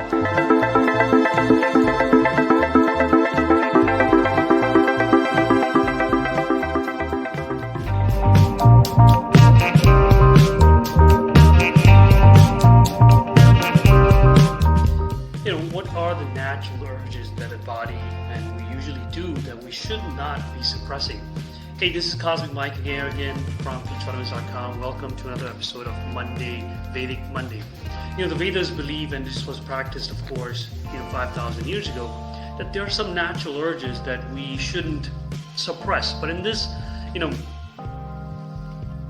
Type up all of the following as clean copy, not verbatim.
What are the natural urges that a body and we usually do that we should not be suppressing? Hey, this is Cosmic Mike again from teachautomats.com. Welcome to another episode of Vedic Monday. The Vedas believe, and this was practiced, of course, 5,000 years ago, that there are some natural urges that we shouldn't suppress. But in this,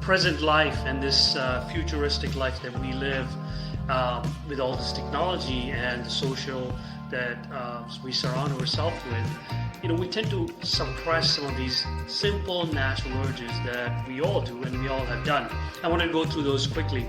present life and this futuristic life that we live, with all this technology and the social that we surround ourselves with, we tend to suppress some of these simple natural urges that we all do and we all have done. I want to go through those quickly.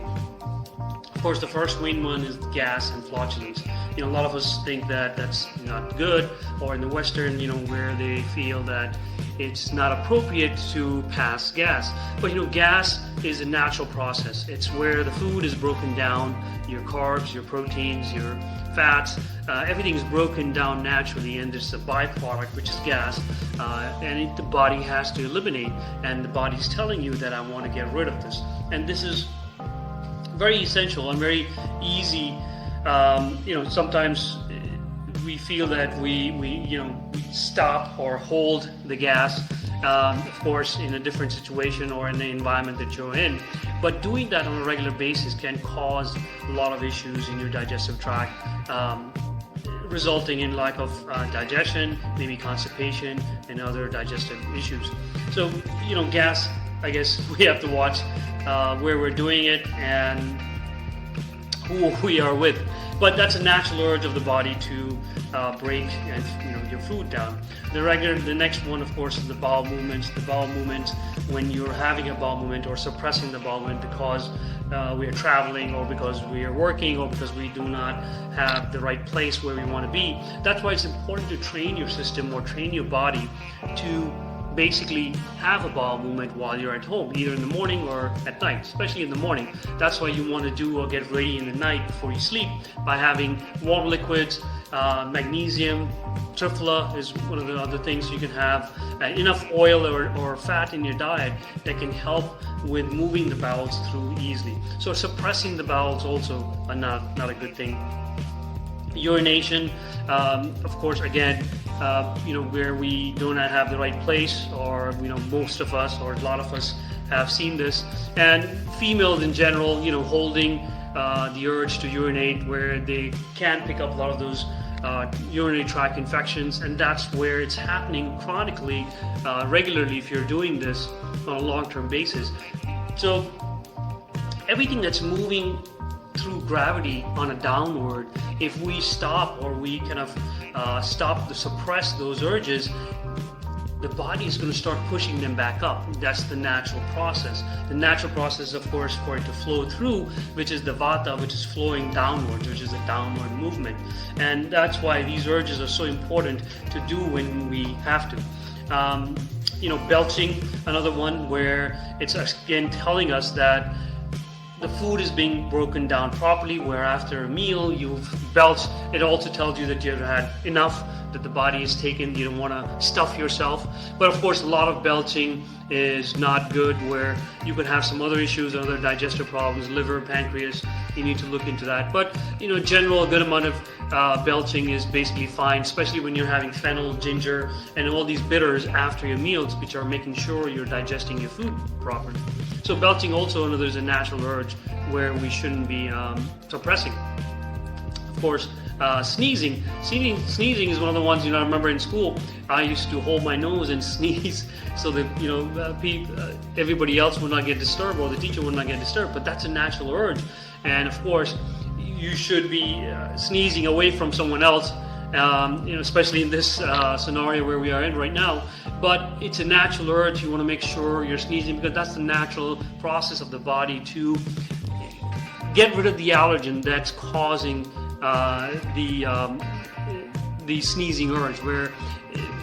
Of course, the first main one is gas and flatulence. A lot of us think that that's not good, or in the Western, where they feel that it's not appropriate to pass gas. But gas is a natural process. It's where the food is broken down, your carbs, your proteins, your fats, everything is broken down naturally, and there's a byproduct, which is gas, and the body has to eliminate, and the body's telling you that I want to get rid of this. And this is very essential and very easy. Sometimes we feel that we stop or hold the gas, of course, in a different situation or in the environment that you're in. But doing that on a regular basis can cause a lot of issues in your digestive tract, resulting in lack of digestion, maybe constipation, and other digestive issues. So, gas, I guess we have to watch where we're doing it and who we are with. But that's a natural urge of the body to break your food down. The next one, of course, is the bowel movements. The bowel movements, when you're having a bowel movement or suppressing the bowel movement because we are traveling, or because we are working, or because we do not have the right place where we want to be. That's why it's important to train your system or train your body to basically have a bowel movement while you're at home, either in the morning or at night, especially in the morning. That's why you want to do or get ready in the night before you sleep by having warm liquids, magnesium. Triphala is one of the other things you can have, enough oil or fat in your diet that can help with moving the bowels through easily. So suppressing the bowels also are not a good thing. Urination, of course, again, where we do not have the right place, or most of us or a lot of us have seen this, and females in general, holding the urge to urinate, where they can pick up a lot of those urinary tract infections, and that's where it's happening chronically, regularly, if you're doing this on a long-term basis. So everything that's moving through gravity on a downward, if we stop or we kind of stop to suppress those urges, the body is going to start pushing them back up. That's the natural process. The natural process, of course, for it to flow through, which is the vata, which is flowing downwards, which is a downward movement. And that's why these urges are so important to do when we have to. Belching, another one where it's again telling us that the food is being broken down properly, where after a meal you've belched. It also tells you that you've had enough, that the body is taken. You don't want to stuff yourself. But of course, a lot of belching is not good, where you could have some other issues, other digestive problems, liver, pancreas. You need to look into that. But in general, a good amount of belching is basically fine, especially when you're having fennel, ginger, and all these bitters after your meals, which are making sure you're digesting your food properly. So belching also, there's a natural urge where we shouldn't be suppressing. Of course, sneezing. Sneezing is one of the ones, I remember in school, I used to hold my nose and sneeze so that, everybody else would not get disturbed, or the teacher would not get disturbed. But that's a natural urge. And of course, you should be sneezing away from someone else, especially in this scenario where we are in right now. But it's a natural urge. You want to make sure you're sneezing, because that's the natural process of the body to get rid of the allergen that's causing the sneezing urge, where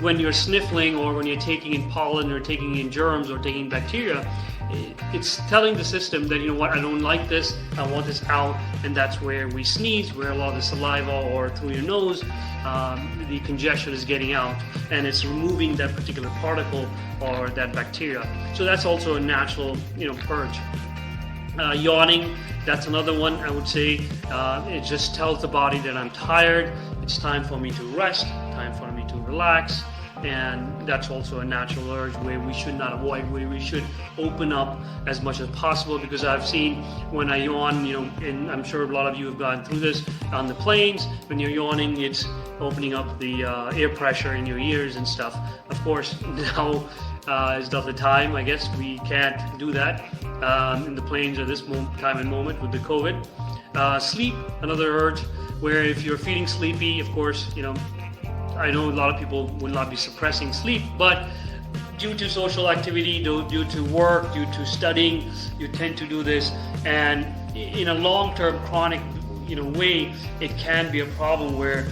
when you're sniffling, or when you're taking in pollen, or taking in germs, or taking in bacteria, it's telling the system that, you know what, I don't like this, I want this out, and that's where we sneeze, where a lot of the saliva or through your nose, the congestion is getting out, and it's removing that particular particle or that bacteria. So that's also a natural, you know, purge. Yawning, that's another one. I would say it just tells the body that I'm tired, it's time for me to rest, time for me to relax. And that's also a natural urge where we should not avoid, where we should open up as much as possible, because I've seen when I yawn, you know, and I'm sure a lot of you have gone through this on the planes, when you're yawning, it's opening up the air pressure in your ears and stuff. Of course, now is not the time, I guess, we can't do that in the planes at this time and moment with the COVID. Sleep, another urge, where if you're feeling sleepy, of course, you know, I know a lot of people will not be suppressing sleep, but due to social activity, due to work, due to studying, you tend to do this, and in a long-term chronic, you know, way, it can be a problem where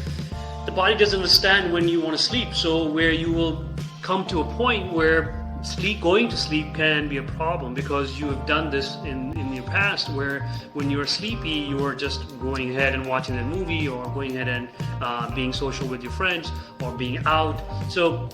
the body doesn't understand when you want to sleep. So where you will come to a point where going to sleep can be a problem, because you have done this in your past, where when you're sleepy, you are just going ahead and watching a movie, or going ahead and being social with your friends, or being out. So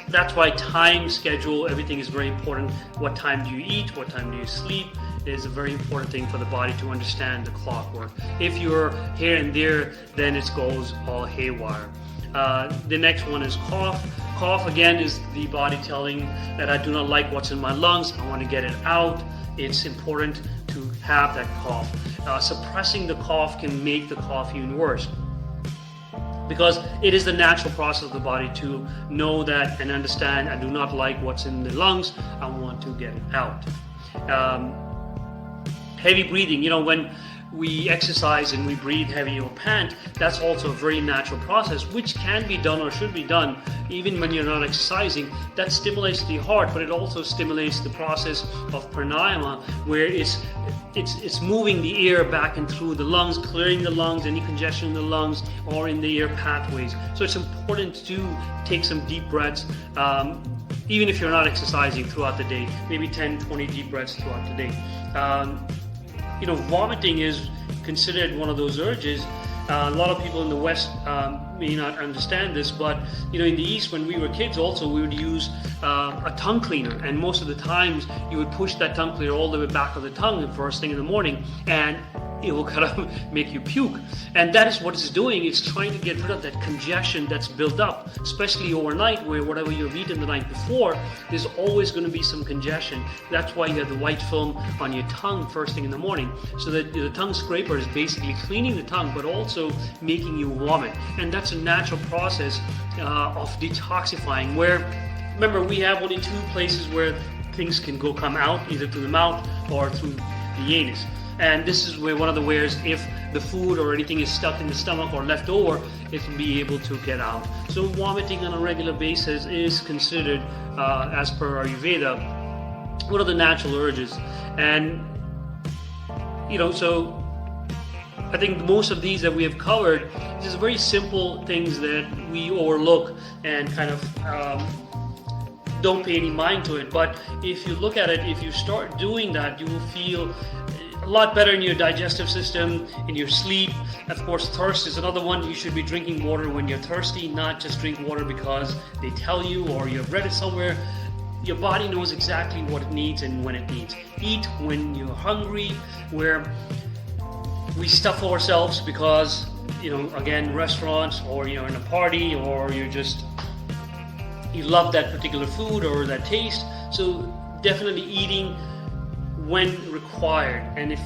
that's why time schedule, everything is very important. What time do you eat? What time do you sleep? Is a very important thing for the body to understand the clockwork. If you're here and there, then it goes all haywire. The next one is cough. Cough, again, is the body telling that I do not like what's in my lungs, I want to get it out. It's important to have that cough. Suppressing the cough can make the cough even worse, because it is the natural process of the body to know that and understand, I do not like what's in the lungs, I want to get it out. Heavy breathing, you know, when we exercise and we breathe heavy or pant, that's also a very natural process, which can be done or should be done even when you're not exercising. That stimulates the heart, but it also stimulates the process of pranayama, where it's moving the air back and through the lungs, clearing the lungs, any congestion in the lungs or in the air pathways. So it's important to take some deep breaths, even if you're not exercising throughout the day, maybe 10-20 deep breaths throughout the day. You know, vomiting is considered one of those urges. A lot of people in the West may not understand this, but you know, in the East, when we were kids, also we would use a tongue cleaner, and most of the times you would push that tongue cleaner all the way back of the tongue the first thing in the morning, and it will kind of make you puke. And that is what it's doing. It's trying to get rid of that congestion that's built up, especially overnight, where whatever you've eaten the night before, there's always going to be some congestion. That's why you have the white film on your tongue first thing in the morning. So that the tongue scraper is basically cleaning the tongue, but also making you vomit. And that's a natural process of detoxifying, where, remember, we have only two places where things can come out, either through the mouth or through the anus. And this is where one of the ways, if the food or anything is stuck in the stomach or left over, it will be able to get out. So vomiting on a regular basis is considered, as per Ayurveda, one of the natural urges. And, you know, so I think most of these that we have covered is just very simple things that we overlook and kind of don't pay any mind to it. But if you look at it, if you start doing that, you will feel a lot better in your digestive system, in your sleep. Of course, thirst is another one. You should be drinking water when you're thirsty, not just drink water because they tell you or you've read it somewhere. Your body knows exactly what it needs and when it needs. Eat when you're hungry, where we stuff ourselves because, you know, again, restaurants, or you're in a party, or you love that particular food or that taste. So definitely eating when required, and if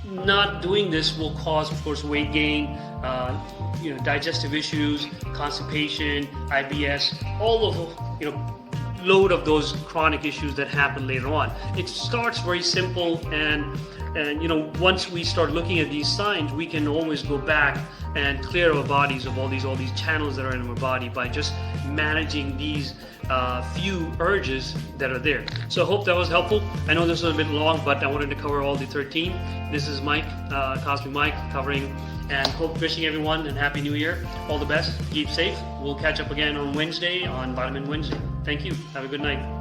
not doing this will cause, of course, weight gain, you know, digestive issues, constipation, IBS, all of, you know, load of those chronic issues that happen later on. It starts very simple, and you know, once we start looking at these signs, we can always go back and clear our bodies of all these channels that are in our body by just managing these few urges that are there. So I hope that was helpful. I know this was a bit long, but I wanted to cover all the 13. This is Mike, Cosmic Mike, covering, and wishing everyone a Happy New Year. All the best. Keep safe. We'll catch up again on Wednesday, on Vitamin Wednesday. Thank you. Have a good night.